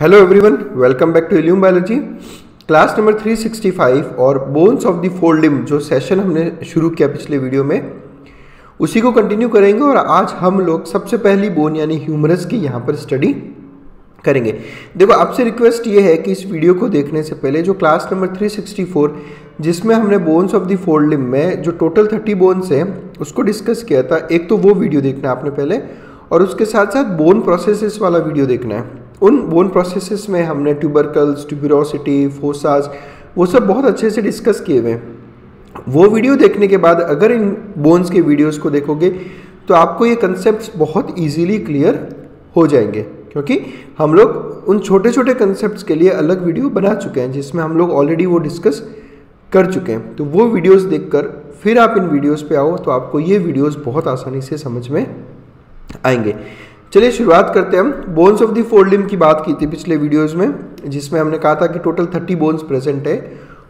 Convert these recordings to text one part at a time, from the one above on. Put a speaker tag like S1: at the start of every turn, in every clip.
S1: Hello everyone, welcome back to illume biology class number 365 और bones of the fore limb जो session हमने शुरू किया पिछले वीडियो में उसी को कंटिन्यू करेंगे। और आज हम लोग सबसे पहली बोन यानी ह्यूमरस की यहाँ पर स्टडी करेंगे। देखो, आपसे रिक्वेस्ट ये है कि इस वीडियो को देखने से पहले जो क्लास नंबर 364 जिसमें हमने bones of the fore limb में जो टोटल 30 बोन्स हैं उसको डिस्कस किया था, एक तो वो वीडियो देखना है आपने पहले, और उसके साथ साथ बोन प्रोसेसेस वाला वीडियो देखना है। उन बोन प्रोसेसेस में हमने ट्यूबरकल्स, ट्यूबरोसिटी, फोसास वो सब बहुत अच्छे से डिस्कस किए हुए हैं। वो वीडियो देखने के बाद अगर इन बोन्स के वीडियोस को देखोगे तो आपको ये कंसेप्ट्स बहुत इजीली क्लियर हो जाएंगे, क्योंकि हम लोग उन छोटे छोटे कंसेप्ट्स के लिए अलग वीडियो बना चुके हैं जिसमें हम लोग ऑलरेडी वो डिस्कस कर चुके हैं। तो वो वीडियोस देखकर फिर आप इन वीडियोस पे आओ तो आपको ये वीडियोस बहुत आसानी से समझ में आएंगे। चलिए शुरुआत करते हैं। हम bones of the fore limb की बात की थी पिछले वीडियोस में, जिसमें हमने कहा था कि टोटल 30 बोन्स प्रेजेंट है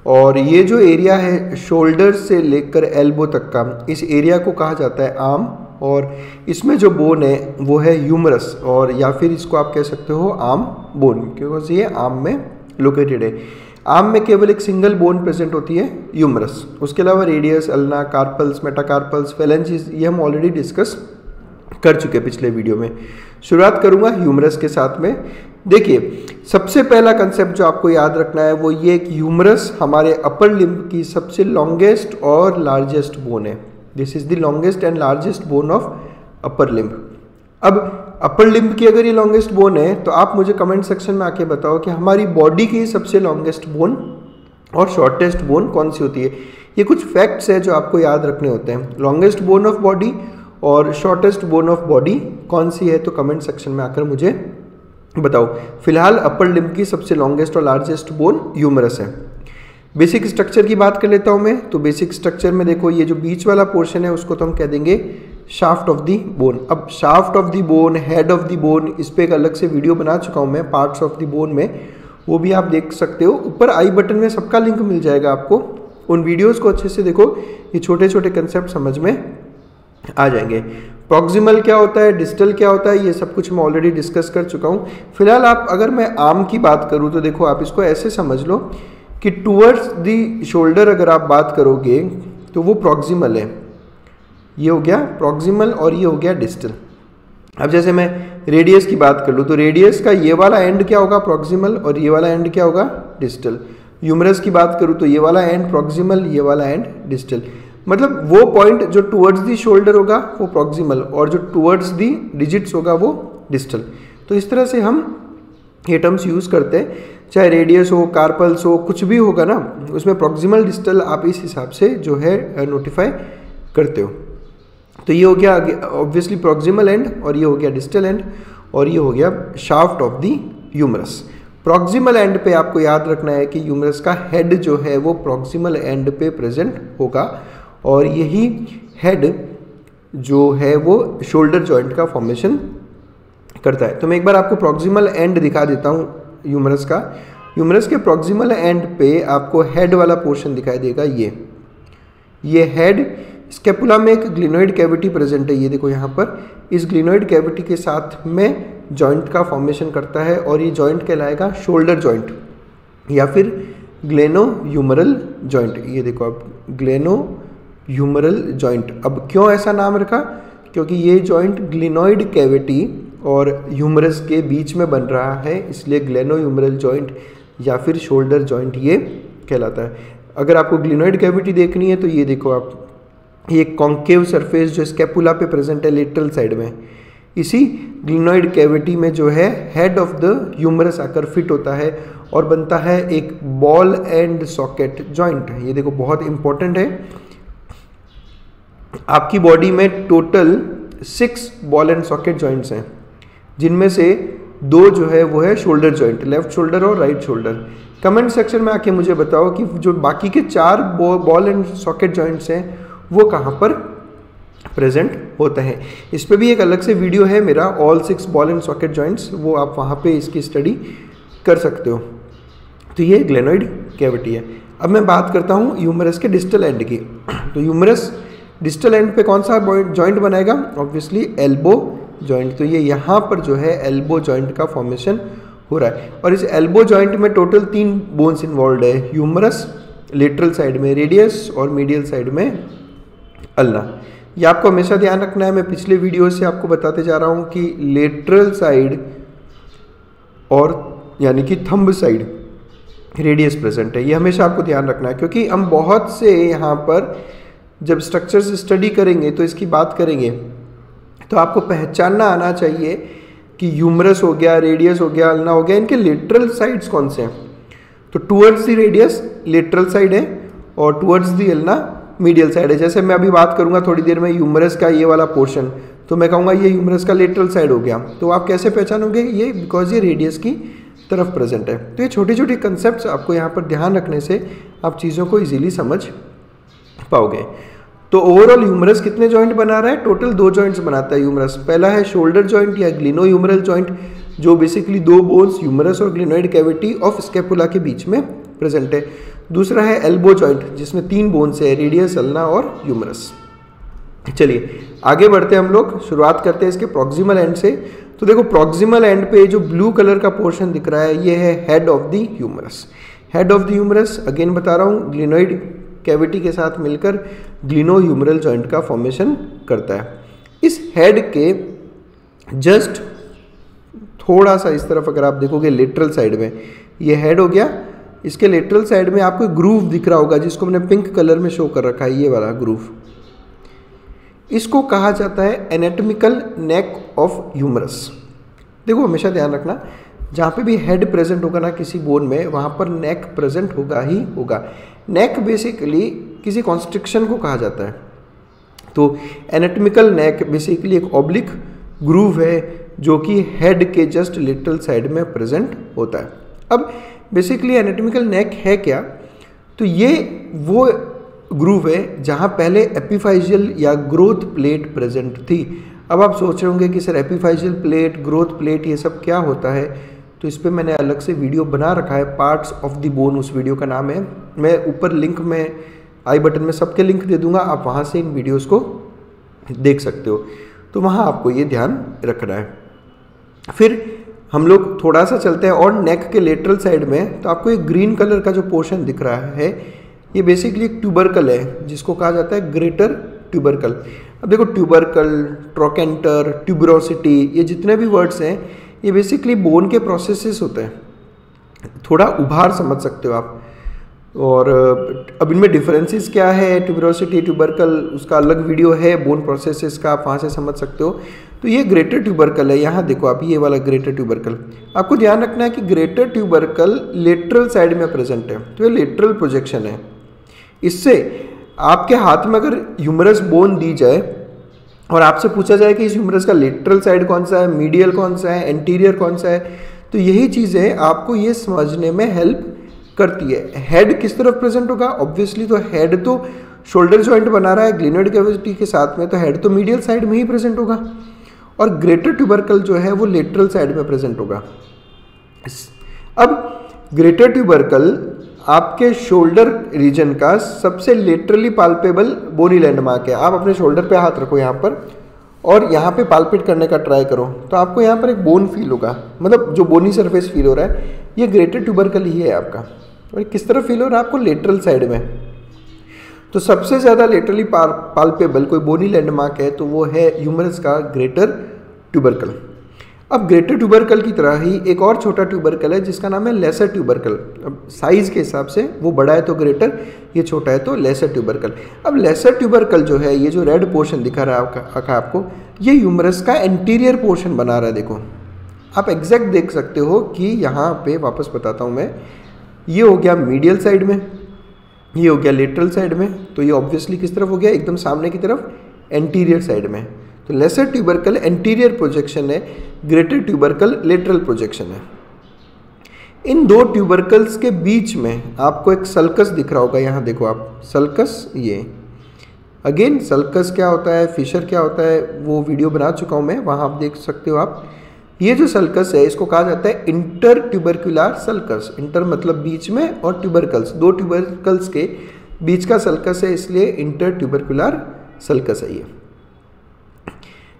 S1: और ये जो एरिया है शोल्डर से लेकर एल्बो तक का, इस एरिया को कहा जाता है आर्म। और इसमें जो बोन है वो है ह्यूमरस, और या फिर इसको आप कह सकते हो आर्म बोन, क्योंकि ये आर्म में लोकेटेड है। आर्म में केवल एक सिंगल बोन प्रेजेंट होती है, ह्यूमरस। उसके अलावा radius, ulna, carpals, metacarpals, phalanges ये हम ऑलरेडी डिस्कस कर चुके पिछले वीडियो में। शुरुआत करूंगा ह्यूमरस के साथ में। देखिए, सबसे पहला कंसेप्ट जो आपको याद रखना है वो ये कि ह्यूमरस हमारे अपर लिम्ब की सबसे लॉन्गेस्ट और लार्जेस्ट बोन है। This is the longest and largest bone of upper limb. अब अपर लिम्ब की अगर ये लॉन्गेस्ट बोन है तो आप मुझे कमेंट सेक्शन में आके बताओ कि हमारी बॉडी की सबसे लॉन्गेस्ट बोन और शॉर्टेस्ट बोन कौन सी होती है। ये कुछ फैक्ट्स है जो आपको याद रखने होते हैं। लॉन्गेस्ट बोन ऑफ बॉडी और शॉर्टेस्ट बोन ऑफ बॉडी कौन सी है, तो कमेंट सेक्शन में आकर मुझे बताओ। फिलहाल अपर लिम्ब की सबसे लॉन्गेस्ट और लार्जेस्ट बोन ह्यूमरस है। बेसिक स्ट्रक्चर की बात कर लेता हूं मैं। तो बेसिक स्ट्रक्चर में देखो, ये जो बीच वाला पोर्शन है उसको तो हम कह देंगे शाफ्ट ऑफ द बोन। अब shaft of the bone, head of the bone, इस पर एक अलग से वीडियो बना चुका हूं मैं पार्ट्स ऑफ द बोन में, वो भी आप देख सकते हो। ऊपर आई बटन में सबका लिंक मिल जाएगा आपको। उन वीडियोज़ को अच्छे से देखो, ये छोटे छोटे कंसेप्ट समझ में आ जाएंगे। प्रॉक्सिमल क्या होता है, डिस्टल क्या होता है, ये सब कुछ मैं ऑलरेडी डिस्कस कर चुका हूँ। फिलहाल आप अगर मैं आर्म की बात करूँ तो देखो, आप इसको ऐसे समझ लो कि टूवर्ड्स दी शोल्डर अगर आप बात करोगे तो वो प्रॉक्सिमल है। ये हो गया प्रॉक्सिमल और ये हो गया डिस्टल। अब जैसे मैं रेडियस की बात कर लूँ तो रेडियस का ये वाला एंड क्या होगा, प्रॉक्सिमल, और ये वाला एंड क्या होगा, डिस्टल। ह्यूमरस की बात करूँ तो ये वाला एंड प्रॉक्सिमल, ये वाला एंड डिस्टल। मतलब वो पॉइंट जो टुवर्ड्स दी शोल्डर होगा वो प्रॉक्सिमल और जो टुवर्ड्स दी डिजिट्स होगा वो डिस्टल। तो इस तरह से हम ये टर्म्स यूज़ करते हैं। चाहे रेडियस हो, कार्पल्स हो, कुछ भी होगा ना, उसमें प्रॉक्सिमल, डिस्टल आप इस हिसाब से जो है नोटिफाई करते हो। तो ये हो गया ऑब्वियसली प्रॉक्सिमल एंड, और ये हो गया डिस्टल एंड, और ये हो गया shaft of the humerus. Proximal end पे आपको याद रखना है कि ह्यूमरस का हेड जो है वो प्रॉक्सिमल एंड पे प्रेजेंट होगा, और यही हेड जो है वो शोल्डर जॉइंट का फॉर्मेशन करता है। तो मैं एक बार आपको प्रॉक्सिमल एंड दिखा देता हूँ ह्यूमरस का। ह्यूमरस के प्रॉक्सिमल एंड पे आपको हेड वाला पोर्शन दिखाई देगा। ये हेड, स्केपुला में एक ग्लिनोइड कैविटी प्रेजेंट है। ये देखो यहाँ पर, इस ग्लिनोइड कैविटी के साथ में जॉइंट का फॉर्मेशन करता है, और ये जॉइंट कहलाएगा शोल्डर जॉइंट या फिर ग्लेनो ह्यूमरल जॉइंट। ये देखो आप, ग्लेनो ह्यूमरल जॉइंट। अब क्यों ऐसा नाम रखा, क्योंकि ये जॉइंट ग्लिनोइड कैविटी और ह्यूमरस के बीच में बन रहा है, इसलिए ग्लेनो ह्यूमरल जॉइंट या फिर शोल्डर जॉइंट ये कहलाता है। अगर आपको ग्लिनोइड कैविटी देखनी है तो ये देखो आप, ये कॉन्केव सरफेस जो स्केपुला पे प्रेजेंट है लेटरल साइड में, इसी ग्लिनोइड कैविटी में जो है हेड ऑफ द ह्यूमरस आकर फिट होता है और बनता है एक बॉल एंड सॉकेट जॉइंट। ये देखो बहुत इंपॉर्टेंट है। आपकी बॉडी में total 6 ball and socket joints हैं, जिनमें से 2 जो है वो है शोल्डर जॉइंट, लेफ्ट शोल्डर और राइट शोल्डर। कमेंट सेक्शन में आके मुझे बताओ कि जो बाकी के 4 बॉल एंड सॉकेट जॉइंट्स हैं वो कहाँ पर प्रेजेंट होते हैं। इस पे भी एक अलग से वीडियो है मेरा, all 6 ball and socket joints, वो आप वहाँ पे इसकी स्टडी कर सकते हो। तो ये ग्लेनोइड कैविटी है। अब मैं बात करता हूँ ह्यूमरस के डिस्टल एंड की। तो ह्यूमरस डिस्टल एंड पे कौन सा जॉइंट बनाएगा, ऑब्वियसली एल्बो जॉइंट। तो ये यहाँ पर जो है एल्बो जॉइंट का फॉर्मेशन हो रहा है। और इस एल्बो जॉइंट में टोटल 3 बोन्स इन्वॉल्व है, ह्यूमरस लेटरल साइड में, रेडियस और मीडियल साइड में अल्ना। ये आपको हमेशा ध्यान रखना है। मैं पिछले वीडियो से आपको बताते जा रहा हूँ कि लेटरल साइड और यानी कि थंब साइड रेडियस प्रेजेंट है, ये हमेशा आपको ध्यान रखना है, क्योंकि हम बहुत से यहाँ पर जब स्ट्रक्चर्स स्टडी करेंगे तो इसकी बात करेंगे तो आपको पहचानना आना चाहिए कि ह्यूमरस हो गया, रेडियस हो गया, अल्ना हो गया, इनके लेटरल साइड्स कौन से हैं। तो towards the radius lateral side है और towards the ulna medial side है। जैसे मैं अभी बात करूंगा थोड़ी देर में ह्यूमरस का ये वाला पोर्शन, तो मैं कहूँगा ये ह्यूमरस का लेटरल साइड हो गया। तो आप कैसे पहचानोगे? ये बिकॉज ये रेडियस की तरफ प्रेजेंट है। तो ये छोटी छोटी कंसेप्ट्स आपको यहाँ पर ध्यान रखने से आप चीज़ों को इजीली समझ पाओगे। तो ओवरऑल ह्यूमरस कितने जॉइंट बना रहा है? टोटल 2 जॉइंट्स बनाता है ह्यूमरस। पहला है शोल्डर जॉइंट या ग्लिनो ह्यूमरल जॉइंट, जो बेसिकली 2 बोन्स ह्यूमरस और ग्लिनोइड कैविटी ऑफ स्कैपुला के बीच में प्रेजेंट है। दूसरा है एल्बो जॉइंट, जिसमें 3 बोन्स है, रेडियस, अल्ना और ह्यूमरस। चलिए आगे बढ़ते हैं हम लोग, शुरुआत करते हैं इसके प्रॉक्सिमल एंड से। तो देखो प्रॉक्सिमल एंड पे जो ब्लू कलर का पोर्शन दिख रहा है, ये है head of the humerus. Head of the humerus again बता रहा हूँ, ग्लिनोइड कैविटी के साथ मिलकर ग्लिनो ह्यूमरल जॉइंट का फॉर्मेशन करता है। इस हेड के जस्ट थोड़ा सा इस तरफ अगर आप देखोगे लेटरल साइड में, ये हेड हो गया, इसके लेटरल साइड में आपको ग्रूव दिख रहा होगा जिसको मैंने पिंक कलर में शो कर रखा है, ये वाला ग्रूव। इसको कहा जाता है एनाटॉमिकल नेक ऑफ ह्यूमरस। देखो हमेशा ध्यान रखना, जहाँ पे भी हेड प्रेजेंट होगा ना किसी बोन में, वहाँ पर नेक प्रेजेंट होगा ही होगा। नेक बेसिकली किसी कॉन्स्ट्रिक्शन को कहा जाता है। तो एनाटॉमिकल नेक बेसिकली एक ऑब्लिक ग्रूव है जो कि हेड के जस्ट लेटरल साइड में प्रेजेंट होता है। अब बेसिकली एनाटॉमिकल नेक है क्या? तो ये वो ग्रूव है जहाँ पहले एपिफाइजियल या ग्रोथ प्लेट प्रेजेंट थी। अब आप सोच रहे होंगे कि सर एपिफाइजियल प्लेट, ग्रोथ प्लेट, ये सब क्या होता है? तो इस पर मैंने अलग से वीडियो बना रखा है, पार्ट्स ऑफ द बोन उस वीडियो का नाम है। मैं ऊपर लिंक में आई बटन में सबके लिंक दे दूंगा, आप वहाँ से इन वीडियोस को देख सकते हो। तो वहाँ आपको ये ध्यान रखना है। फिर हम लोग थोड़ा सा चलते हैं और नेक के लेटरल साइड में, तो आपको एक ग्रीन कलर का जो पोर्शन दिख रहा है, ये बेसिकली एक ट्यूबरकल है जिसको कहा जाता है ग्रेटर ट्यूबरकल। अब देखो ट्यूबरकल, ट्रोकेंटर, ट्यूबरोसिटी, ये जितने भी वर्ड्स हैं ये बेसिकली बोन के प्रोसेसेस होते हैं। थोड़ा उभार समझ सकते हो आप। और अब इनमें डिफरेंसेस क्या है, ट्यूबरोसिटी, ट्यूबरकल, उसका अलग वीडियो है बोन प्रोसेसेस का, आप वहाँ से समझ सकते हो। तो ये ग्रेटर ट्यूबरकल है, यहाँ देखो आप, ये वाला ग्रेटर ट्यूबरकल। आपको ध्यान रखना है कि ग्रेटर ट्यूबरकल लेटरल साइड में प्रेजेंट है, तो ये लेटरल प्रोजेक्शन है। इससे आपके हाथ में अगर ह्यूमरस बोन दी जाए और आपसे पूछा जाए कि इस ह्यूमरस का लेटरल साइड कौन सा है, मीडियल कौन सा है, एंटीरियर कौन सा है, तो यही चीज़ें आपको ये समझने में हेल्प करती है। हेड किस तरफ प्रेजेंट होगा? ऑब्वियसली तो हेड तो शोल्डर जॉइंट बना रहा है ग्लिनोइड कैविटी के साथ में, तो हेड तो मीडियल साइड में ही प्रेजेंट होगा और ग्रेटर ट्यूबरकल जो है वो लेटरल साइड में प्रेजेंट होगा। अब ग्रेटर ट्यूबरकल आपके शोल्डर रीजन का सबसे लेटरली पाल्पेबल बोनी लैंडमार्क है। आप अपने शोल्डर पे हाथ रखो यहाँ पर और यहाँ पे पाल्पेट करने का ट्राई करो, तो आपको यहाँ पर एक बोन फील होगा, मतलब जो बोनी सरफेस फील हो रहा है ये ग्रेटर ट्यूबरकल ही है आपका। और किस तरह फील हो रहा है आपको? लेटरल साइड में। तो सबसे ज़्यादा लेटरली पाल्पेबल कोई बोनी लैंडमार्क है तो वो है ह्यूमरस का ग्रेटर ट्यूबरकल। अब ग्रेटर ट्यूबरकल की तरह ही एक और छोटा ट्यूबरकल है जिसका नाम है लेसर ट्यूबरकल। अब साइज के हिसाब से वो बड़ा है तो ग्रेटर, ये छोटा है तो लेसर ट्यूबरकल। अब लेसर ट्यूबरकल जो है, ये जो रेड पोर्शन दिखा रहा है आपको, ये ह्यूमरस का एंटीरियर पोर्शन बना रहा है। देखो आप एग्जैक्ट देख सकते हो कि यहाँ पे, वापस बताता हूँ मैं, ये हो गया मीडियल साइड में, ये हो गया लेटरल साइड में, तो ये ऑब्वियसली किस तरफ हो गया? एकदम सामने की तरफ, एंटीरियर साइड में। तो लेसर ट्यूबरकल एंटीरियर प्रोजेक्शन है, ग्रेटर ट्यूबरकल लेटरल प्रोजेक्शन है। इन दो ट्यूबरकल्स के बीच में आपको एक सल्कस दिख रहा होगा, यहाँ देखो आप, सल्कस। ये अगेन सल्कस क्या होता है, फिशर क्या होता है, वो वीडियो बना चुका हूँ मैं, वहाँ आप देख सकते हो आप। ये जो सल्कस है इसको कहा जाता है इंटर ट्यूबरकुलर सल्कस। इंटर मतलब बीच में और ट्यूबरकल्स, दो ट्यूबरकल्स के बीच का सल्कस है, इसलिए इंटर ट्यूबरकुलर सल्कस है ये।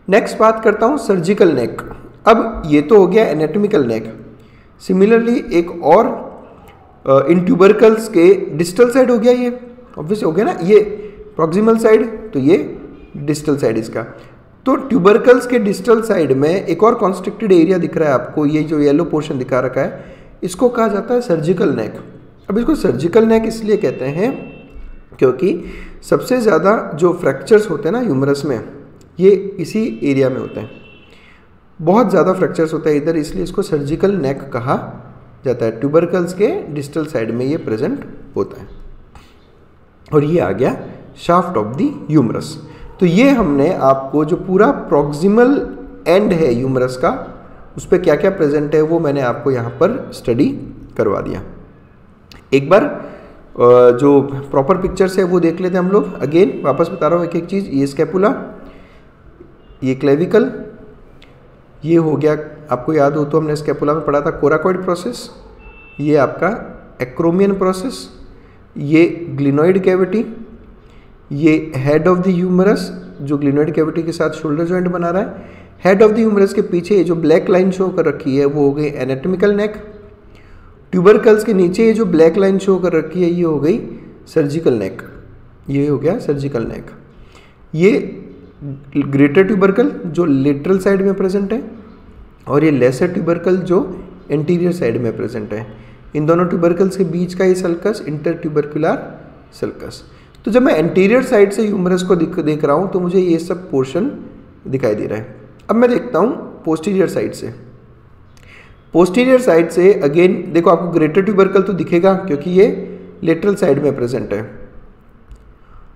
S1: नेक्स्ट बात करता हूँ सर्जिकल नेक। अब ये तो हो गया एनाटॉमिकल नेक। सिमिलरली एक और इन ट्यूबरकल्स के डिस्टल साइड हो गया, ये ऑब्वियस हो गया ना, ये प्रॉक्सिमल साइड, तो ये डिस्टल साइड इसका। तो ट्यूबरकल्स के डिस्टल साइड में एक और कॉन्स्ट्रिक्टेड एरिया दिख रहा है आपको, ये जो येलो पोर्शन दिखा रखा है, इसको कहा जाता है सर्जिकल नेक। अब इसको सर्जिकल नेक इसलिए कहते हैं क्योंकि सबसे ज़्यादा जो फ्रैक्चर्स होते हैं ना ह्यूमरस में, ये इसी एरिया में होते हैं, बहुत ज़्यादा फ्रैक्चर्स होता है इधर, इसलिए इसको सर्जिकल नेक कहा जाता है। ट्यूबरकल्स के डिस्टल साइड में ये प्रेजेंट होता है। और ये आ गया शाफ्ट ऑफ द ह्यूमरस। तो ये हमने आपको जो पूरा प्रॉक्सिमल एंड है ह्यूमरस का, उस पर क्या क्या प्रेजेंट है वो मैंने आपको यहाँ पर स्टडी करवा दिया। एक बार जो प्रॉपर पिक्चर्स है वो देख लेते हैं हम लोग। अगेन वापस बता रहा हूँ एक एक चीज़, ये स्कैपुला, ये क्लेविकल, ये हो गया, आपको याद हो तो हमने स्कैपुला में पढ़ा था कोराकॉइड प्रोसेस, ये आपका एक्रोमियन प्रोसेस, ये ग्लिनोइड कैविटी, ये हेड ऑफ द ह्यूमरस जो ग्लिनोइड कैविटी के साथ शोल्डर जॉइंट बना रहा है। हेड ऑफ द ह्यूमरस के पीछे जो ब्लैक लाइन शो कर रखी है वो हो गई एनाटॉमिकल नेक। ट्यूबरकल्स के नीचे ये जो ब्लैक लाइन शो कर रखी है ये हो गई सर्जिकल नेक, ये हो गया सर्जिकल नेक। ये ग्रेटर ट्यूबरकल जो लेटरल साइड में प्रेजेंट है, और ये लेसर ट्यूबरकल जो एंटीरियर साइड में प्रेजेंट है। इन दोनों ट्यूबरकल्स के बीच का ये सल्कस इंटर ट्यूबरकुलर सल्कस। तो जब मैं एंटीरियर साइड से ह्यूमरस को देख रहा हूँ तो मुझे ये सब पोर्शन दिखाई दे रहा है। अब मैं देखता हूँ पोस्टीरियर साइड से। पोस्टीरियर साइड से अगेन देखो, आपको ग्रेटर ट्यूबरकल तो दिखेगा क्योंकि ये लेटरल साइड में प्रेजेंट है,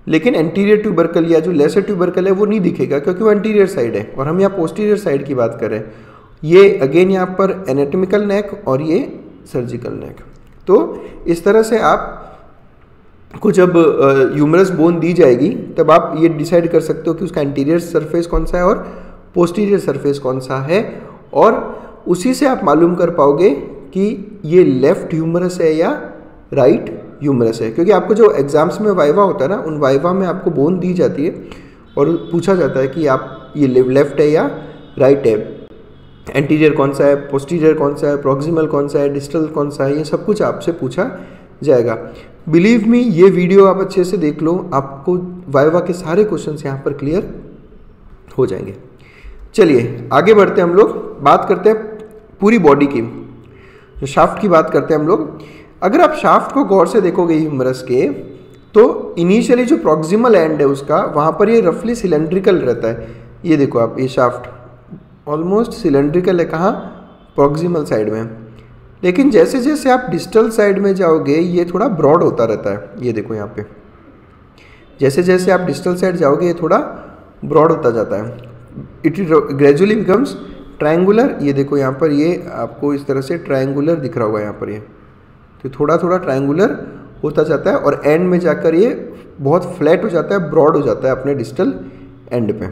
S1: लेकिन एंटीरियर ट्यूबरकल या जो लेसर ट्यूबरकल है वो नहीं दिखेगा क्योंकि वो एंटीरियर साइड है, और हम यहाँ पोस्टीरियर साइड की बात करें। ये अगेन यहाँ पर एनाटॉमिकल नेक और ये सर्जिकल नेक। तो इस तरह से आप को जब ह्यूमरस बोन दी जाएगी तब आप ये डिसाइड कर सकते हो कि उसका एंटीरियर सरफेस कौन सा है और पोस्टीरियर सरफेस कौन सा है, और उसी से आप मालूम कर पाओगे कि ये लेफ्ट ह्यूमरस है या राइट ह्यूमरस है। क्योंकि आपको जो एग्जाम्स में वाइवा होता है ना, उन वाइवा में आपको बोन दी जाती है और पूछा जाता है कि आप ये लेफ्ट है या राइट है, एंटीरियर कौन सा है, पोस्टीरियर कौन सा है, प्रॉक्सिमल कौन सा है, डिस्टल कौन सा है, ये सब कुछ आपसे पूछा जाएगा। बिलीव मी, ये वीडियो आप अच्छे से देख लो, आपको वाइवा के सारे क्वेश्चंस यहाँ पर क्लियर हो जाएंगे। चलिए आगे बढ़ते हैं, हम लोग बात करते हैं पूरी बॉडी की, जो शाफ्ट की बात करते हैं हम लोग। अगर आप शाफ्ट को गौर से देखोगे ह्यूमरस के, तो इनिशियली जो प्रॉक्सिमल एंड है उसका, वहाँ पर ये रफली सिलेंड्रिकल रहता है। ये देखो आप, ये शाफ्ट ऑलमोस्ट सिलेंड्रिकल है, कहाँ, प्रॉक्सिमल साइड में। लेकिन जैसे जैसे आप डिस्टल साइड में जाओगे ये थोड़ा ब्रॉड होता रहता है। ये देखो यहाँ पे, जैसे जैसे आप डिस्टल साइड जाओगे ये थोड़ा ब्रॉड होता जाता है। It gradually becomes triangular. ये देखो यहाँ पर, ये आपको इस तरह से ट्रायंगुलर दिख रहा होगा यहाँ पर, ये तो थोड़ा थोड़ा ट्रायंगुलर होता जाता है और एंड में जाकर ये बहुत फ्लैट हो जाता है, ब्रॉड हो जाता है अपने डिस्टल एंड पे।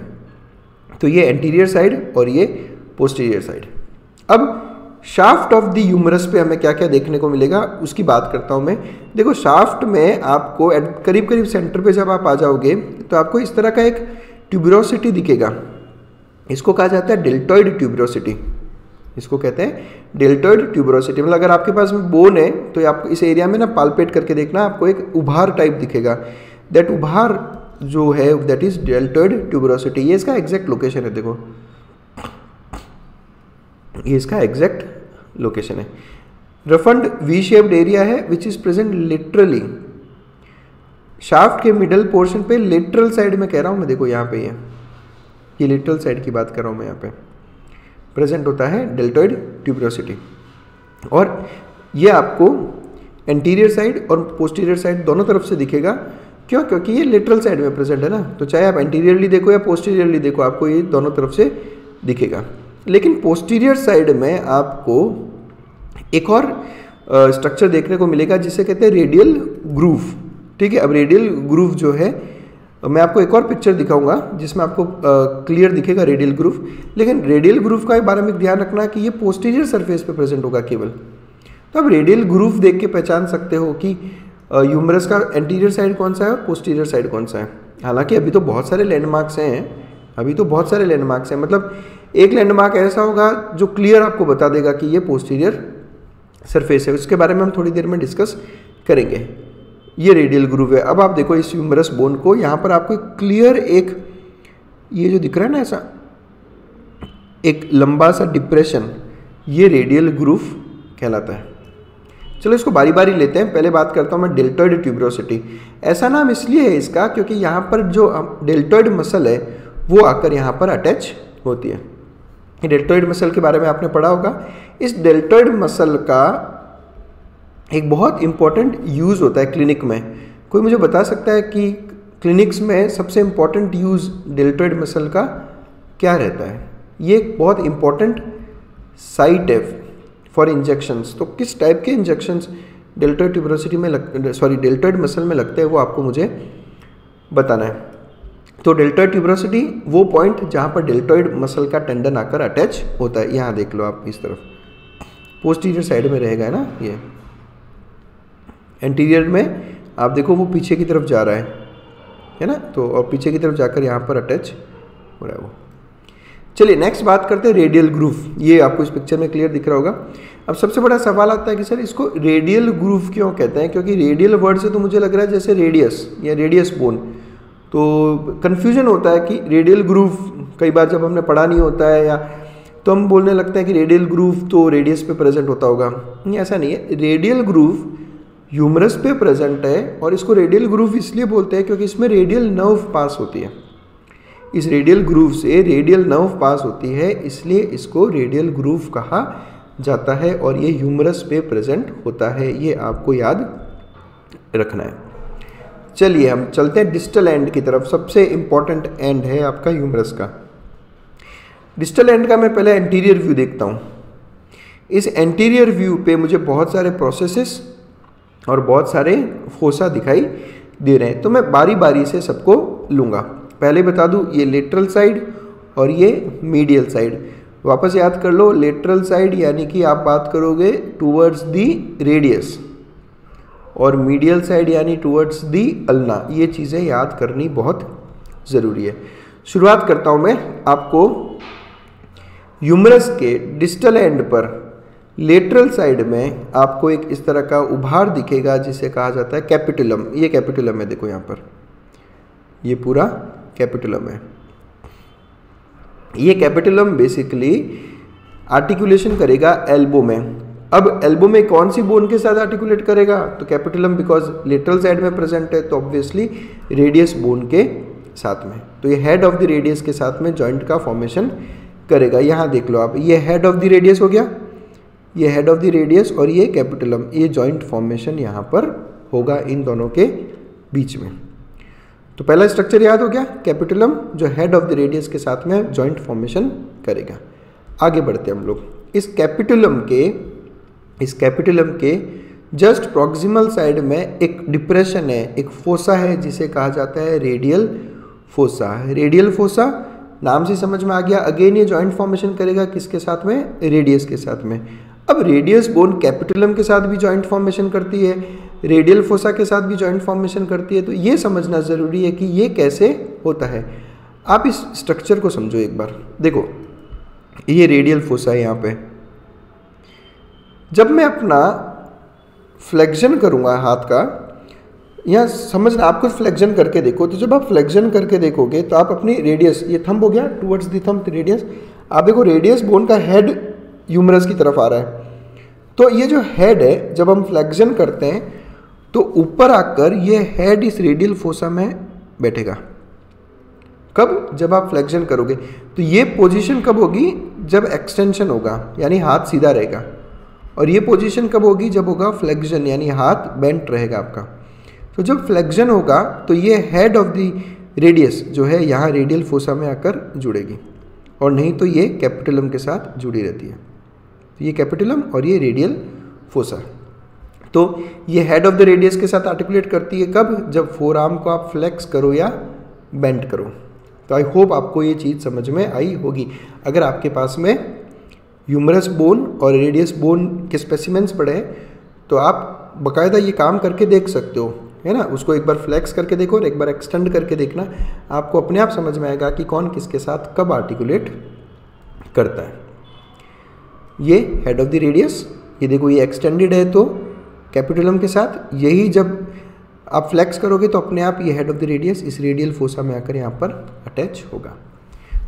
S1: तो ये एंटीरियर साइड और ये पोस्टीरियर साइड। अब शाफ्ट ऑफ द ह्यूमरस पे हमें क्या क्या देखने को मिलेगा उसकी बात करता हूँ मैं। देखो शाफ्ट में आपको करीब करीब सेंटर पे जब आप आ जाओगे तो आपको इस तरह का एक ट्यूबरोसिटी दिखेगा। इसको कहा जाता है डेल्टॉइड ट्यूबरोसिटी। इसको कहते हैं डेल्टॉइड ट्यूबरोसिटी। मतलब अगर आपके पास बोन है तो आपको इस एरिया में ना पाल्पेट करके देखना, आपको एक उभार टाइप दिखेगा। दैट उभार जो है दैट इज डेल्टॉइड ट्यूबरोसिटी। ये इसका एग्जैक्ट लोकेशन है, देखो ये इसका एग्जैक्ट लोकेशन है। रफंड वी शेप्ड एरिया है which is present literally shaft के मिडल पोर्शन पे, लेटरल साइड में कह रहा हूँ मैं। देखो यहाँ पे ये लेटरल साइड की बात कर रहा हूँ मैं, यहाँ पे प्रेजेंट होता है डेल्टॉइड ट्यूबरोसिटी। और ये आपको एंटीरियर साइड और पोस्टीरियर साइड दोनों तरफ से दिखेगा। क्यों? क्योंकि ये लेटरल साइड में प्रेजेंट है ना, तो चाहे आप एंटीरियरली देखो या पोस्टीरियरली देखो आपको ये दोनों तरफ से दिखेगा। लेकिन पोस्टीरियर साइड में आपको एक और स्ट्रक्चर देखने को मिलेगा जिसे कहते हैं रेडियल ग्रूव। ठीक है, अब रेडियल ग्रूव जो है मैं आपको एक और पिक्चर दिखाऊंगा जिसमें आपको क्लियर दिखेगा रेडियल ग्रूव। लेकिन रेडियल ग्रूव का बारे में ध्यान रखना कि ये पोस्टीरियर सरफेस पे प्रेजेंट होगा केवल। तो अब रेडियल ग्रूव देख के पहचान सकते हो कि ह्यूमरस का एंटीरियर साइड कौन सा है और पोस्टीरियर साइड कौन सा है। हालांकि अभी तो बहुत सारे लैंडमार्क्स हैं, मतलब एक लैंडमार्क ऐसा होगा जो क्लियर आपको बता देगा कि ये पोस्टीरियर सरफेस है, उसके बारे में हम थोड़ी देर में डिस्कस करेंगे। ये रेडियल ग्रूव है। अब आप देखो इस ह्यूमरस बोन को, यहाँ पर आपको क्लियर एक ये जो दिख रहा है ना ऐसा एक लंबा सा डिप्रेशन, ये रेडियल ग्रूव कहलाता है। चलो इसको बारी बारी लेते हैं। पहले बात करता हूँ मैं डेल्टॉइड ट्यूबरोसिटी। ऐसा नाम इसलिए है इसका क्योंकि यहाँ पर जो डेल्टॉइड मसल है वो आकर यहाँ पर अटैच होती है। डेल्टॉइड मसल के बारे में आपने पढ़ा होगा। इस डेल्टॉइड मसल का एक बहुत इंपॉर्टेंट यूज़ होता है क्लिनिक में। कोई मुझे बता सकता है कि क्लिनिक्स में सबसे इंपॉर्टेंट यूज़ डेल्टॉइड मसल का क्या रहता है? ये एक बहुत इंपॉर्टेंट साइट है फॉर इंजेक्शंस। तो किस टाइप के इंजेक्शंस डेल्टॉइड ट्यूबरोसिटी में डेल्टॉइड मसल में लगते हैं वो आपको मुझे बताना है। तो डेल्टॉइड ट्यूबरोसिटी वो पॉइंट जहाँ पर डेल्टॉइड मसल का टेंडन आकर अटैच होता है। यहाँ देख लो आप, इस तरफ पोस्टीरियर साइड में रहेगा ना, ये एंटीरियर में आप देखो वो पीछे की तरफ जा रहा है ना, तो और पीछे की तरफ जाकर यहाँ पर अटैच हो रहा है वो। चलिए नेक्स्ट बात करते हैं रेडियल ग्रूव। ये आपको इस पिक्चर में क्लियर दिख रहा होगा। अब सबसे बड़ा सवाल आता है कि सर इसको रेडियल ग्रूव क्यों कहते हैं? क्योंकि रेडियल वर्ड से तो मुझे लग रहा है जैसे रेडियस या रेडियस बोन, तो कन्फ्यूजन होता है कि रेडियल ग्रूव कई बार जब हमने पढ़ा नहीं होता है या तो हम बोलने लगते हैं कि रेडियल ग्रूव तो रेडियस पे प्रेजेंट होता होगा। नहीं, ऐसा नहीं है। रेडियल ग्रूव ह्यूमरस पे प्रेजेंट है और इसको रेडियल ग्रूव इसलिए बोलते हैं क्योंकि इसमें रेडियल नर्व पास होती है। इस रेडियल ग्रूव से रेडियल नर्व पास होती है, इसलिए इसको रेडियल ग्रूव कहा जाता है और ये ह्यूमरस पे प्रेजेंट होता है। ये आपको याद रखना है। चलिए हम चलते हैं डिस्टल एंड की तरफ। सबसे इंपॉर्टेंट एंड है आपका ह्यूमरस का। डिस्टल एंड का मैं पहले एंटीरियर व्यू देखता हूँ। इस एंटीरियर व्यू पे मुझे बहुत सारे प्रोसेसेस और बहुत सारे फोसा दिखाई दे रहे हैं, तो मैं बारी बारी से सबको लूँगा। पहले बता दूँ, ये लेटरल साइड और ये मीडियल साइड। वापस याद कर लो, लेटरल साइड यानी कि आप बात करोगे टूवर्ड्स दी रेडियस और मीडियल साइड यानी टूवर्ड्स दी अल्ना। ये चीज़ें याद करनी बहुत ज़रूरी है। शुरुआत करता हूँ मैं। आपको ह्यूमरस के डिस्टल एंड पर लेटरल साइड में आपको एक इस तरह का उभार दिखेगा जिसे कहा जाता है कैपिटुलम। ये कैपिटुलम है, देखो यहाँ पर ये पूरा कैपिटुलम है। ये कैपिटुलम बेसिकली आर्टिकुलेशन करेगा एल्बो में। अब एल्बो में कौन सी बोन के साथ आर्टिकुलेट करेगा? तो कैपिटुलम बिकॉज लेटरल साइड में प्रेजेंट है तो ऑब्वियसली रेडियस बोन के साथ में। तो ये हेड ऑफ द रेडियस के साथ में जॉइंट का फॉर्मेशन करेगा। यहाँ देख लो आप, ये हेड ऑफ द रेडियस हो गया, ये हेड ऑफ द रेडियस और ये कैपिटुलम। ये जॉइंट फॉर्मेशन यहाँ पर होगा इन दोनों के बीच में। तो पहला स्ट्रक्चर याद हो गया, कैपिटुलम जो हेड ऑफ द रेडियस के साथ में जॉइंट फॉर्मेशन करेगा। आगे बढ़ते हम लोग। इस कैपिटुलम के जस्ट प्रॉक्सिमल साइड में एक डिप्रेशन है, एक फोसा है जिसे कहा जाता है रेडियल फोसा। रेडियल फोसा नाम से समझ में आ गया। अगेन ये जॉइंट फॉर्मेशन करेगा किसके साथ में? रेडियस के साथ में। अब रेडियस बोन कैपिटुलम के साथ भी जॉइंट फॉर्मेशन करती है, रेडियल फोसा के साथ भी जॉइंट फॉर्मेशन करती है। तो ये समझना ज़रूरी है कि ये कैसे होता है। आप इस स्ट्रक्चर को समझो एक बार। देखो ये रेडियल फोसा है यहाँ पे। जब मैं अपना फ्लेक्शन करूँगा हाथ का, यहाँ समझना, आपको फ्लेक्शन करके देखो। तो जब आप फ्लेक्शन करके देखोगे तो आप अपनी रेडियस, ये थंब हो गया टुवर्ड्स द थंब रेडियस, आप देखो रेडियस बोन का हेड ह्यूमरस की तरफ आ रहा है। तो ये जो हेड है जब हम फ्लेक्शन करते हैं तो ऊपर आकर ये हेड इस रेडियल फोसा में बैठेगा। कब? जब आप फ्लेक्शन करोगे। तो ये पोजीशन कब होगी? जब एक्सटेंशन होगा यानी हाथ सीधा रहेगा। और ये पोजीशन कब होगी? जब होगा फ्लेक्शन यानी हाथ बेंट रहेगा आपका। तो जब फ्लेक्शन होगा तो ये हेड ऑफ द रेडियस जो है यहाँ रेडियल फोसा में आकर जुड़ेगी, और नहीं तो ये कैपिटुलम के साथ जुड़ी रहती है। तो ये कैपिटुलम और ये रेडियल फोसा। तो ये हेड ऑफ द रेडियस के साथ आर्टिकुलेट करती है कब? जब फोर आर्म को आप फ्लेक्स करो या बेंड करो। तो आई होप आपको ये चीज़ समझ में आई होगी। अगर आपके पास में ह्यूमरस बोन और रेडियस बोन के स्पेसिमेंट्स पड़े हैं तो आप बाकायदा ये काम करके देख सकते हो, है ना। उसको एक बार फ्लेक्स करके देखो और एक बार एक्सटेंड करके देखना, आपको अपने आप समझ में आएगा कि कौन किसके साथ कब आर्टिकुलेट करता है। ये हेड ऑफ द रेडियस ये देखो ये एक्सटेंडेड है तो कैपिटलम के साथ, यही जब आप फ्लेक्स करोगे तो अपने आप ये हेड ऑफ द रेडियस इस रेडियल फोसा में आकर यहाँ पर अटैच होगा।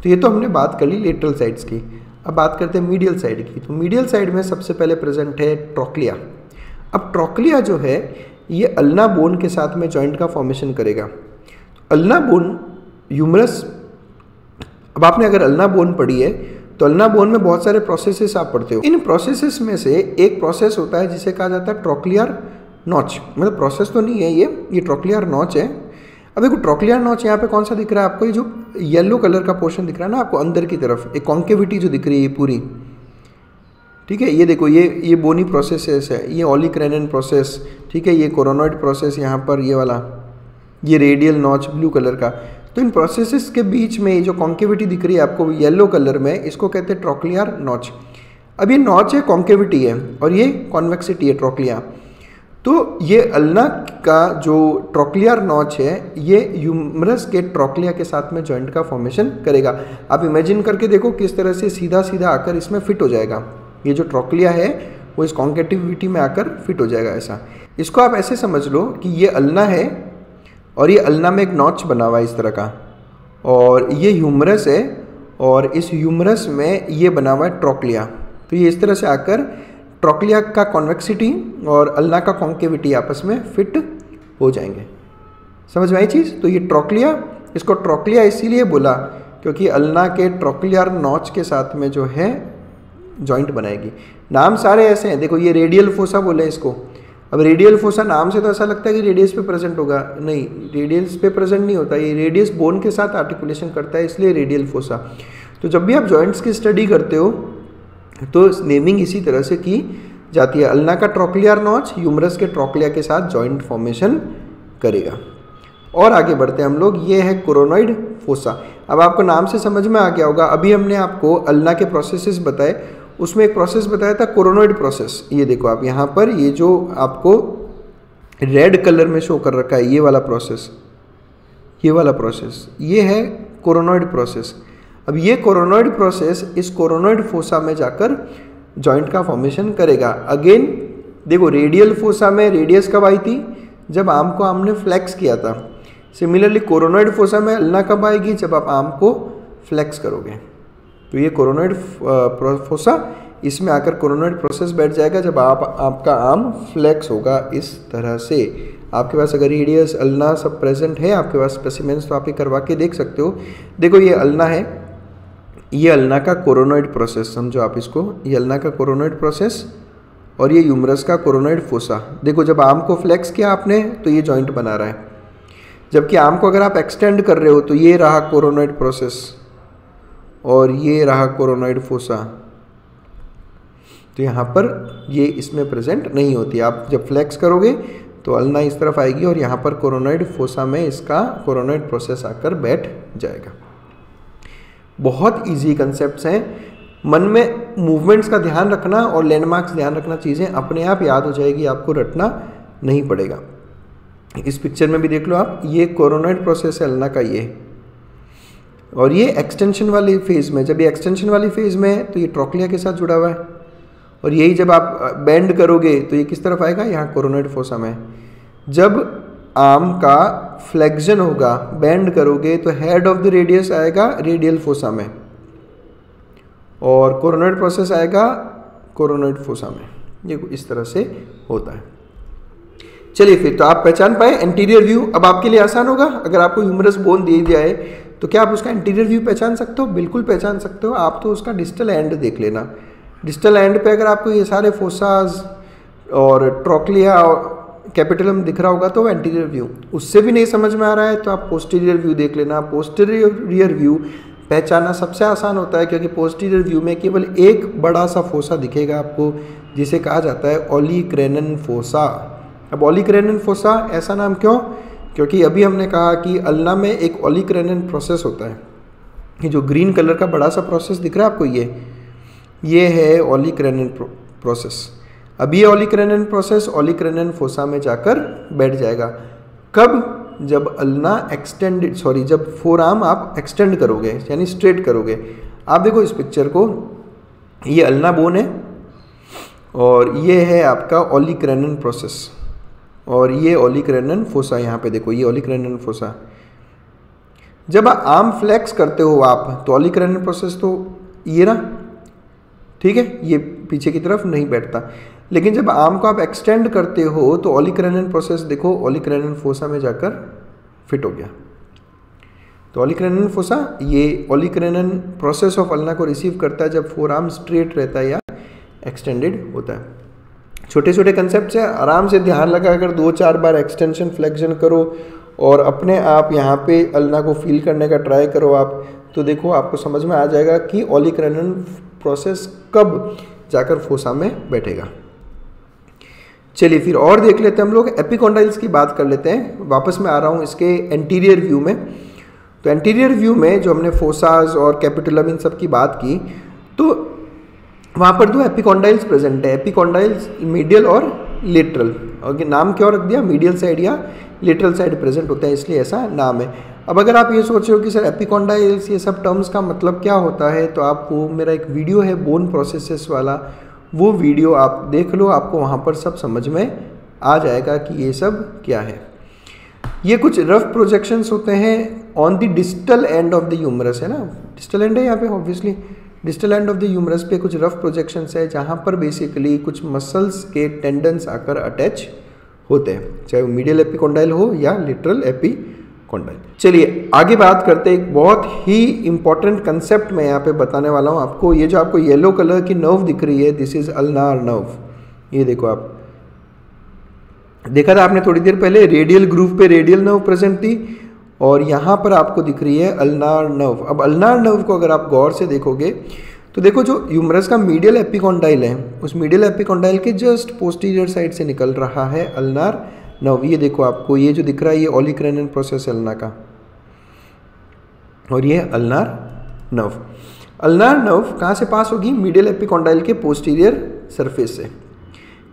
S1: तो ये तो हमने बात कर ली लेटरल साइड्स की। अब बात करते हैं मीडियल साइड की। तो मीडियल साइड में सबसे पहले प्रेजेंट है ट्रोक्लिया। अब ट्रोक्लिया जो है ये अल्ना बोन के साथ में जॉइंट का फॉर्मेशन करेगा। तो अल्ना बोन ह्यूमरस, अब आपने अगर अल्ना बोन पढ़ी है तो अल्ना बोन में बहुत सारे प्रोसेसेस आप पढ़ते हो। इन प्रोसेसेस में से एक प्रोसेस होता है जिसे कहा जाता है ट्रोक्लियर नॉच। मतलब प्रोसेस तो नहीं है ये ट्रोक्लियर नॉच है। अब देखो ट्रोक्लियर नॉच यहाँ पे कौन सा दिख रहा है आपको, ये जो येलो कलर का पोर्शन दिख रहा है ना आपको अंदर की तरफ, एक कॉन्केविटी जो दिख रही है पूरी, ठीक है। ये देखो ये बोनी प्रोसेसेस है, ये ओलिक्रेनियन प्रोसेस, ठीक है। ये कोरोनॉइड प्रोसेस यहाँ पर, ये वाला ये रेडियल नॉच ब्लू कलर का। तो इन प्रोसेसेस के बीच में ये जो कॉन्केविटी दिख रही है आपको येलो कलर में, इसको कहते हैं ट्रोक्लियर नॉच। अब ये नॉच है, कॉन्केविटी है और ये कॉन्वेक्सिटी है ट्रोक्लिया। तो ये अल्ना का जो ट्रोक्लियर नॉच है ये ह्यूमरस के ट्रोक्लिया के साथ में जॉइंट का फॉर्मेशन करेगा। आप इमेजिन करके देखो किस तरह से सीधा सीधा आकर इसमें फिट हो जाएगा। ये जो ट्रोक्लिया है वो इस कॉन्केटिविटी में आकर फिट हो जाएगा ऐसा। इसको आप ऐसे समझ लो कि ये अल्ना है और ये अल्ना में एक नॉच बना हुआ है इस तरह का, और ये ह्यूमरस है और इस ह्यूमरस में ये बना हुआ है ट्रोक्लिया। तो ये इस तरह से आकर ट्रोक्लिया का कॉन्वेक्सिटी और अल्ना का कॉन्केविटी आपस में फिट हो जाएंगे। समझ में आई चीज़? तो ये ट्रोक्लिया, इसको ट्रोक्लिया इसीलिए बोला क्योंकि अल्ना के ट्रोक्लियर नॉच के साथ में जो है जॉइंट बनाएगी। नाम सारे ऐसे हैं, देखो ये रेडियल फोसा बोले इसको। अब रेडियल फोसा नाम से तो ऐसा लगता है कि रेडियस पे प्रेजेंट होगा, नहीं, रेडियस पे प्रेजेंट नहीं होता, ये रेडियस बोन के साथ आर्टिकुलेशन करता है, इसलिए रेडियल फोसा। तो जब भी आप जॉइंट्स की स्टडी करते हो तो नेमिंग इसी तरह से की जाती है। अल्ना का ट्रोक्लियर नॉच ह्यूमरस के ट्रोक्लिया के साथ जॉइंट फॉर्मेशन करेगा। और आगे बढ़ते हैं हम लोग, ये है कोरोनॉइड फोसा। अब आपको नाम से समझ में आ गया होगा, अभी हमने आपको अल्ना के प्रोसेसेस बताए, उसमें एक प्रोसेस बताया था कोरोनॉइड प्रोसेस। ये देखो आप यहाँ पर, ये जो आपको रेड कलर में शो कर रखा है ये वाला प्रोसेस, ये वाला प्रोसेस, ये है कोरोनॉइड प्रोसेस। अब ये कोरोनॉइड प्रोसेस इस कोरोनॉइड फोसा में जाकर जॉइंट का फॉर्मेशन करेगा। अगेन देखो रेडियल फोसा में रेडियस कब आई थी, जब आर्म को हमने फ्लेक्स किया था। सिमिलरली कोरोनॉइड फोसा में अल्ना कब आएगी, जब आप आर्म को फ्लेक्स करोगे। तो ये कोरोनॉइड फोसा, इसमें आकर कोरोनॉइड प्रोसेस बैठ जाएगा जब आपका आर्म फ्लेक्स होगा इस तरह से। आपके पास अगर रेडियस अल्ना सब प्रेजेंट है आपके पास स्पेसिमेंस, तो आप ये करवा के देख सकते हो। देखो ये अल्ना है, ये अल्ना का कोरोनॉइड प्रोसेस, समझो आप इसको, ये अल्ना का कोरोनॉइड प्रोसेस और ये ह्यूमरस का कोरोनॉइड फोसा। देखो जब आर्म को फ्लेक्स किया आपने तो ये जॉइंट बना रहा है, जबकि आर्म को अगर आप एक्सटेंड कर रहे हो तो ये रहा कोरोनॉइड प्रोसेस और ये रहा कोरोनॉइड फोसा। तो यहाँ पर ये इसमें प्रेजेंट नहीं होती। आप जब फ्लेक्स करोगे तो अल्ना इस तरफ आएगी और यहाँ पर कोरोनॉइड फोसा में इसका कोरोनॉइड प्रोसेस आकर बैठ जाएगा। बहुत इजी कंसेप्ट्स हैं, मन में मूवमेंट्स का ध्यान रखना और लैंडमार्क्स ध्यान रखना, चीज़ें अपने आप याद हो जाएगी, आपको रटना नहीं पड़ेगा। इस पिक्चर में भी देख लो आप, ये कोरोनॉइड प्रोसेस है अल्ना का ये, और ये एक्सटेंशन वाली फेज़ में, जब ये एक्सटेंशन वाली फेज़ में है तो ये ट्रोक्लिया के साथ जुड़ा हुआ है, और यही जब आप बेंड करोगे तो ये किस तरफ आएगा, यहाँ कोरोनॉइड फोसा में। जब आर्म का फ्लेक्शन होगा, बेंड करोगे तो हेड ऑफ द रेडियस आएगा रेडियल फोसा में और कोरोनॉइड प्रोसेस आएगा कोरोनॉइड फोसा में। ये इस तरह से होता है। चलिए फिर तो आप पहचान पाए एंटीरियर व्यू। अब आपके लिए आसान होगा, अगर आपको ह्यूमरस बोन दे दिया है तो क्या आप उसका एंटीरियर व्यू पहचान सकते हो? बिल्कुल पहचान सकते हो। आप तो उसका डिस्टल एंड देख लेना, डिस्टल एंड पे अगर आपको ये सारे फोसाज और ट्रोक्लिया और कैपिटलम दिख रहा होगा तो एंटीरियर व्यू। उससे भी नहीं समझ में आ रहा है तो आप पोस्टीरियर व्यू देख लेना। पोस्टीरियर व्यू पहचानना सबसे आसान होता है क्योंकि पोस्टीरियर व्यू में केवल एक बड़ा सा फोसा दिखेगा आपको, जिसे कहा जाता है ओलिक्रेनियन फोसा। अब ओलिक्रेनियन फोसा ऐसा नाम क्यों? क्योंकि अभी हमने कहा कि अल्ना में एक ओलिक्रेनियन प्रोसेस होता है। ये जो ग्रीन कलर का बड़ा सा प्रोसेस दिख रहा है आपको, ये है ओलिक्रेनियन प्रोसेस। अब ये ओलिक्रेनियन प्रोसेस ओलिक्रेनियन फोसा में जाकर बैठ जाएगा। कब? जब अल्ना एक्सटेंड, जब फोर आर्म आप एक्सटेंड करोगे यानी स्ट्रेट करोगे। आप देखो इस पिक्चर को, ये अल्ना बोन है और ये है आपका ओलिक्रैनन प्रोसेस, और ये ओलिक्रैनन फोसा, यहाँ पे देखो ये ओलिक्रैनन फोसा। जब आर्म फ्लेक्स करते हो आप तो ओलिक्रैनन प्रोसेस तो ये ना, ठीक है, ये पीछे की तरफ नहीं बैठता, लेकिन जब आर्म को आप एक्सटेंड करते हो तो ओलिक्रैनन प्रोसेस देखो ओलिक्रैनन फोसा में जाकर फिट हो गया। तो ओलिक्रैनन फोसा ये ओलिक्रैनन प्रोसेस ऑफ अल्ना को रिसीव करता है जब फोर आर्म स्ट्रेट रहता है या एक्सटेंडेड होता है। छोटे छोटे कंसेप्ट है, आराम से ध्यान लगा कर 2-4 बार एक्सटेंशन फ्लेक्शन करो और अपने आप यहाँ पे अल्ना को फील करने का ट्राई करो आप, तो देखो आपको समझ में आ जाएगा कि ओलिक्रैनन प्रोसेस कब जाकर फोसा में बैठेगा। चलिए फिर और देख लेते हैं हम लोग, एपिकॉन्डाइल्स की बात कर लेते हैं। वापस मैं आ रहा हूँ इसके एंटीरियर व्यू में। तो एंटीरियर व्यू में जो हमने फोसाज और कैपिटुलम इन सब की बात की, तो वहाँ पर 2 एपिकॉन्डाइल्स प्रेजेंट है, एपिकॉन्डाइल्स मीडियल और लेटरल, और नाम क्या रख दिया, मीडियल साइड या लेटरल साइड प्रेजेंट होता है इसलिए ऐसा नाम है। अब अगर आप ये सोच रहे हो कि सर एपिकॉन्डाइल्स ये सब टर्म्स का मतलब क्या होता है, तो आपको मेरा एक वीडियो है बोन प्रोसेसेस वाला, वो वीडियो आप देख लो, आपको वहाँ पर सब समझ में आ जाएगा कि ये सब क्या है। ये कुछ रफ प्रोजेक्शंस होते हैं on the distal end of the humerus, है ना, डिस्टल एंड है यहाँ पे obviously, distal end of the humerus पे कुछ रफ प्रोजेक्शंस है जहाँ पर बेसिकली कुछ मसल्स के टेंडन्स आकर अटैच होते हैं, चाहे वो मीडियल एपिकॉन्डाइल हो या लिटरल एपिकॉन्डाइल। चलिए आगे बात करते हैं, एक बहुत ही इंपॉर्टेंट कंसेप्ट मैं यहाँ पे बताने वाला हूँ आपको। ये जो आपको येलो कलर की नर्व दिख रही है, दिस इज अल्नार नर्व। ये देखो, आप देखा था आपने थोड़ी देर पहले, रेडियल ग्रूव पे रेडियल नर्व प्रेजेंट थी, और यहाँ पर आपको दिख रही है अल्नार नर्व। अब अल्नार नर्व को अगर आप गौर से देखोगे तो देखो जो ह्यूमरस का मीडियल एपिकॉन्डाइल है, उस मीडियल एपिकॉन्डाइल के जस्ट पोस्टीरियर साइड से निकल रहा है अल्नार नर्व। ये देखो आपको ये जो दिख रहा है ये ओलिक्रैनन प्रोसेस अल्ना का, और ये अल्नार नर्व। अल्नार नर्व कहाँ से पास होगी, मीडियल एपिकॉन्डाइल के पोस्टीरियर सरफेस से।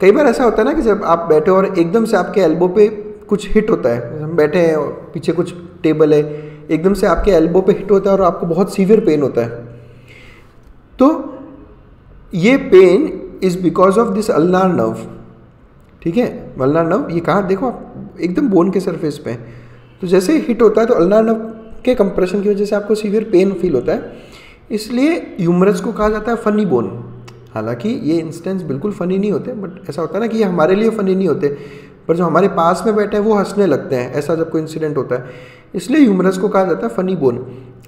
S1: कई बार ऐसा होता है ना कि जब आप बैठे और एकदम से आपके एल्बो पे कुछ हिट होता है, हम बैठे हैं और पीछे कुछ टेबल है, एकदम से आपके एल्बो पे हिट होता है और आपको बहुत सीवियर पेन होता है, तो ये pain is because of this ulnar nerve, ठीक है। अल्नार नर्व ये कहाँ, देखो आप एकदम बोन के सरफेस पे, तो जैसे हिट होता है तो अल्नार नर्व के कंप्रेशन की वजह से आपको सीवियर पेन फील होता है, इसलिए ह्यूमरस को कहा जाता है फनी बोन। हालांकि ये इंस्टेंस बिल्कुल फ़नी नहीं होते, बट ऐसा होता है ना कि ये हमारे लिए फ़नी नहीं होते, पर जो हमारे पास में बैठे हैं वो हंसने लगते हैं, ऐसा जब कोई इंसिडेंट होता है, इसलिए ह्यूमरस को कहा जाता है फनी बोन।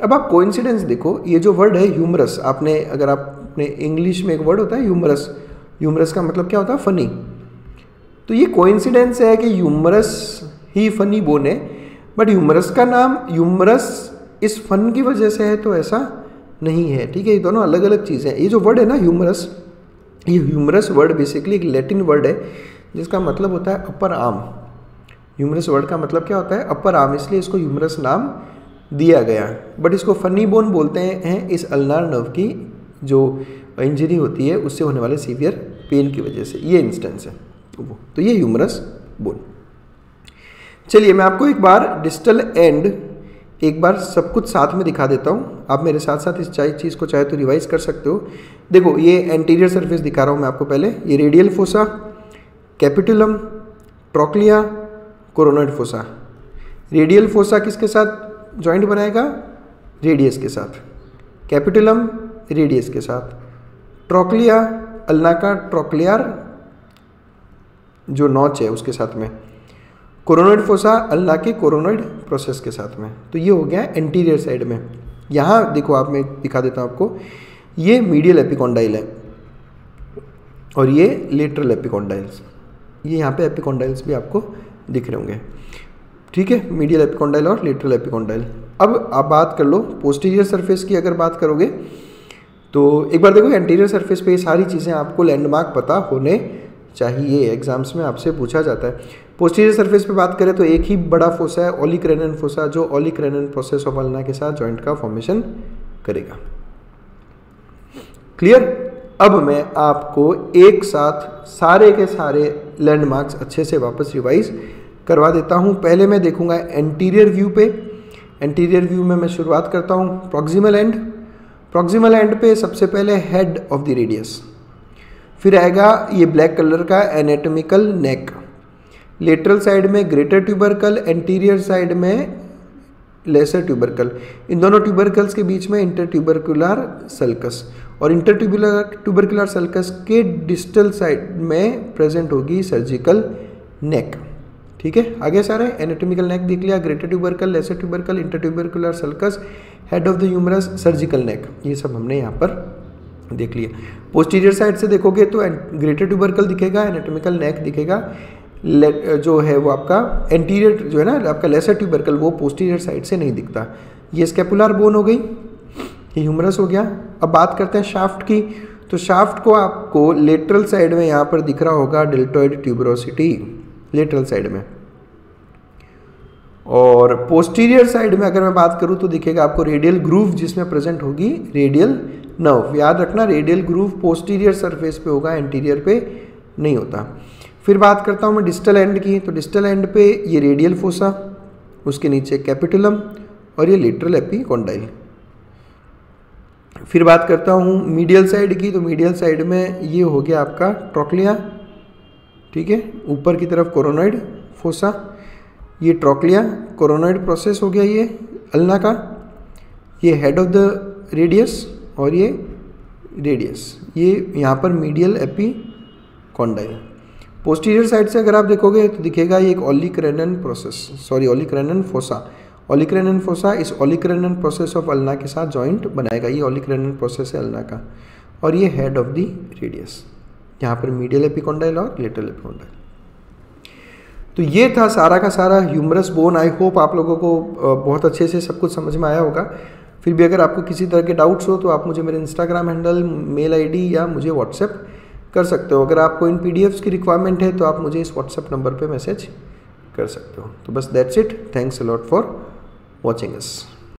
S1: अब आप कोइंसिडेंस देखो, ये जो वर्ड है ह्यूमरस, आपने अगर आपने इंग्लिश में एक वर्ड होता है ह्यूमरस, ह्यूमरस का मतलब क्या होता है, फनी, तो ये कोइंसिडेंस है कि ह्यूमरस ही फनी बोन है, बट ह्यूमरस का नाम ह्यूमरस इस फन की वजह से है तो ऐसा नहीं है, ठीक है। ये दोनों अलग अलग चीज़ें हैं। ये जो वर्ड है ना ह्यूमरस, ये ह्यूमरस वर्ड बेसिकली एक लैटिन वर्ड है जिसका मतलब होता है अपर आर्म। ह्यूमरस वर्ड का मतलब क्या होता है, अपर आर्म, इसलिए इसको ह्यूमरस नाम दिया गया, बट इसको फनी बोन बोलते हैं इस अल्नार नर्व की जो इंजरी होती है उससे होने वाले सीवियर पेन की वजह से, ये इंस्टेंस है, तो ये ह्यूमरस बोन। चलिए मैं आपको एक बार डिस्टल एंड एक बार सब कुछ साथ में दिखा देता हूँ, आप मेरे साथ साथ इस चीज़ को चाहे तो रिवाइज कर सकते हो। देखो ये एंटीरियर सरफेस दिखा रहा हूँ मैं आपको पहले, ये radial fossa, capitulum, trochlea, coronoid fossa. Radial fossa किसके साथ जॉइंट बनाएगा, रेडियस के साथ, कैपिटुलम रेडियस के साथ, ट्रोक्लिया अल्ना का ट्रोक्लियर जो नॉच है उसके साथ में, कोरोनॉइड फोसा अल्ना के कोरोनॉइड प्रोसेस के साथ में। तो ये हो गया एंटीरियर साइड में। यहाँ देखो आप, मैं दिखा देता हूँ आपको, ये मीडियल एपिकॉन्डाइल है और ये लेटरल एपिकॉन्डाइल्स, ये यहाँ पे एपिकॉन्डाइल्स भी आपको दिख रहे होंगे, ठीक है, मीडियल एपिकॉन्डाइल और लेटरल एपिकॉन्डाइल। अब आप बात कर लो पोस्टीरियर सरफेस की, अगर बात करोगे तो एक बार देखो एंटीरियर सरफेस पे ये सारी चीज़ें आपको लैंडमार्क पता होने चाहिए, एग्जाम्स में आपसे पूछा जाता है। पोस्टीरियर सरफेस पे बात करें तो एक ही बड़ा फोसा है ओलिक्रैनन फोसा, जो ओलिक्रैनन प्रोसेस ऑफ अल्ना के साथ जॉइंट का फॉर्मेशन करेगा। क्लियर। अब मैं आपको एक साथ सारे के सारे लैंडमार्क्स अच्छे से वापस रिवाइज करवा देता हूँ। पहले मैं देखूंगा एंटीरियर व्यू पे। एंटीरियर व्यू में मैं शुरुआत करता हूँ प्रॉक्सिमल एंड। प्रॉक्सिमल एंड पे सबसे पहले हेड ऑफ द रेडियस, फिर आएगा ये ब्लैक कलर का एनाटॉमिकल नेक, लेटरल साइड में ग्रेटर ट्यूबरकल, एंटीरियर साइड में लेसर ट्यूबरकल। इन दोनों ट्यूबरकल्स के बीच में इंटरट्यूबरकुलर सल्कस, और इंटरट्यूबरकुलर सल्कस के डिस्टल साइड में प्रेजेंट होगी सर्जिकल नेक। ठीक है, आगे सारे एनाटॉमिकल नेक देख लिया, greater tubercle, lesser tubercle, intertubercular sulcus, head of the humerus, surgical neck, ये सब हमने यहाँ पर देख लिया। पोस्टीरियर साइड से देखोगे तो ग्रेटर ट्यूबरकल दिखेगा, एनाटॉमिकल नेक दिखेगा, जो है वो आपका एंटीरियर जो है ना आपका लेसर ट्यूबरकल वो पोस्टीरियर साइड से नहीं दिखता। ये स्कैपुलर बोन हो गई, ये ह्यूमरस हो गया। अब बात करते हैं शाफ्ट की, तो शाफ्ट को आपको लेटरल साइड में यहाँ पर दिख रहा होगा डेल्टॉइड ट्यूबरोसिटी, लेटरल साइड में। और पोस्टीरियर साइड में अगर मैं बात करूँ तो दिखेगा आपको रेडियल ग्रूव, जिसमें प्रेजेंट होगी रेडियल नर्व। याद रखना रेडियल ग्रूव पोस्टीरियर सरफेस पे होगा, एंटीरियर पे नहीं होता। फिर बात करता हूँ मैं डिस्टल एंड की, तो डिस्टल एंड पे ये रेडियल फोसा, उसके नीचे कैपिटुलम और ये लेटरल एपिकोंडाइल। फिर बात करता हूँ मीडियल साइड की, तो मीडियल साइड में ये हो गया आपका ट्रोक्लिया, ठीक है, ऊपर की तरफ कोरोनॉइड फोसा, ये ट्रोक्लिया कोरोनॉइड प्रोसेस हो गया, ये अल्ना का, ये हेड ऑफ द रेडियस और ये रेडियस, ये यहाँ पर मीडियल एपिकोंडाइल। पोस्टीरियर साइड से अगर आप देखोगे तो दिखेगा ये एक ओलिक्रेनन प्रोसेस, सॉरी ओलिक्रेनन फोसा। ओलिक्रेनन फोसा इस ओलिक्रेनन प्रोसेस ऑफ अल्ना के साथ जॉइंट बनाएगा, ये ओलिक्रेनन प्रोसेस है अल्ना का, और ये हेड ऑफ द रेडियस, यहाँ पर मीडियल एपिकोंडाइल और लेटरल एपिकोंडाइल। तो ये था सारा का सारा ह्यूमरस बोन। आई होप आप लोगों को बहुत अच्छे से सब कुछ समझ में आया होगा। फिर भी अगर आपको किसी तरह के डाउट्स हो तो आप मुझे मेरे इंस्टाग्राम हैंडल, मेल आईडी या मुझे व्हाट्सएप कर सकते हो। अगर आपको इन पीडीएफ्स की रिक्वायरमेंट है तो आप मुझे इस व्हाट्सएप नंबर पे मैसेज कर सकते हो। तो बस that's it, thanks a lot for watching us.